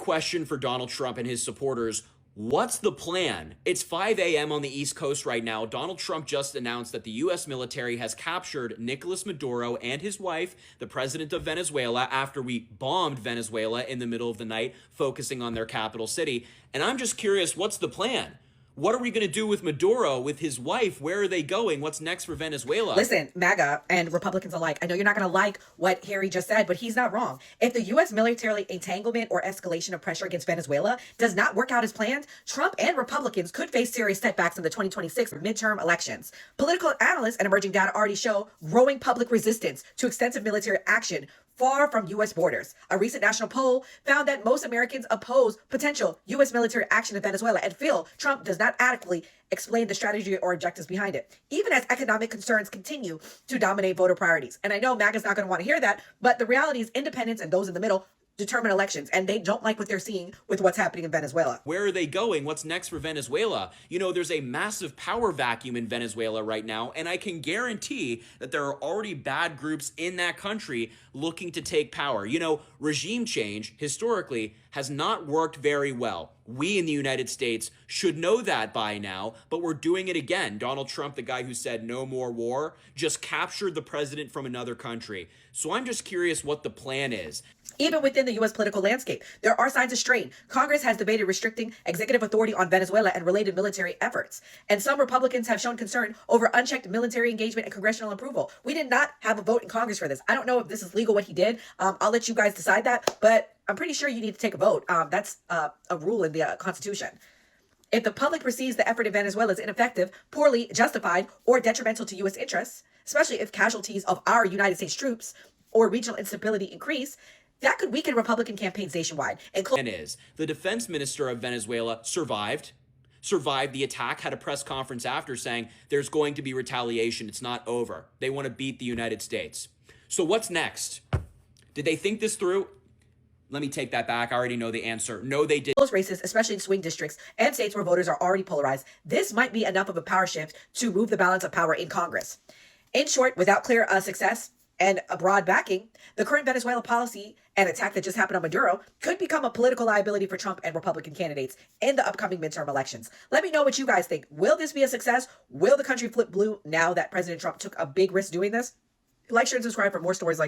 question for Donald Trump and his supporters. What's the plan? It's 5 a.m. on the East Coast right now. Donald Trump just announced that the U.S. military has captured Nicolas Maduro and his wife, the president of Venezuela, after we bombed Venezuela in the middle of the night, focusing on their capital city. And I'm just curious, what's the plan? What are we going to do with Maduro, with his wife? Where are they going? What's next for Venezuela? Listen, MAGA and Republicans alike, I know you're not going to like what Harry just said, but he's not wrong. If the U.S. military entanglement or escalation of pressure against Venezuela does not work out as planned, Trump and Republicans could face serious setbacks in the 2026 midterm elections. Political analysts and emerging data already show growing public resistance to extensive military action far from U.S. borders. A recent national poll found that most Americans oppose potential U.S. military action in Venezuela and feel Trump does not adequately explain the strategy or objectives behind it, even as economic concerns continue to dominate voter priorities. And I know MAGA's not going to want to hear that, but the reality is independents and those in the middle determine elections, and they don't like what they're seeing with what's happening in Venezuela. Where are they going? What's next for Venezuela? You know, there's a massive power vacuum in Venezuela right now, and I can guarantee that there are already bad groups in that country looking to take power. You know, regime change, historically, has not worked very well. We in the United States should know that by now, but we're doing it again. Donald Trump, the guy who said no more war, just captured the president from another country. So I'm just curious what the plan is. Even within the U.S. political landscape, there are signs of strain. Congress has debated restricting executive authority on Venezuela and related military efforts. And some Republicans have shown concern over unchecked military engagement and congressional approval. We did not have a vote in Congress for this. I don't know if this is legal, what he did. I'll let you guys decide that, but I'm pretty sure you need to take a vote. That's a rule in the Constitution. If the public perceives the effort in Venezuela as ineffective, poorly justified, or detrimental to U.S. interests, especially if casualties of our United States troops or regional instability increase, that could weaken Republican campaigns nationwide. The defense minister of Venezuela survived the attack, had a press conference after saying there's going to be retaliation. It's not over. They want to beat the United States. So what's next? Did they think this through? Let me take that back. I already know the answer. No, they didn't. Close races, especially in swing districts and states where voters are already polarized, this might be enough of a power shift to move the balance of power in Congress. In short, without clear success and a broad backing, the current Venezuela policy and attack that just happened on Maduro could become a political liability for Trump and Republican candidates in the upcoming midterm elections. Let me know what you guys think. Will this be a success? Will the country flip blue now that President Trump took a big risk doing this? Like, share, and subscribe for more stories like this.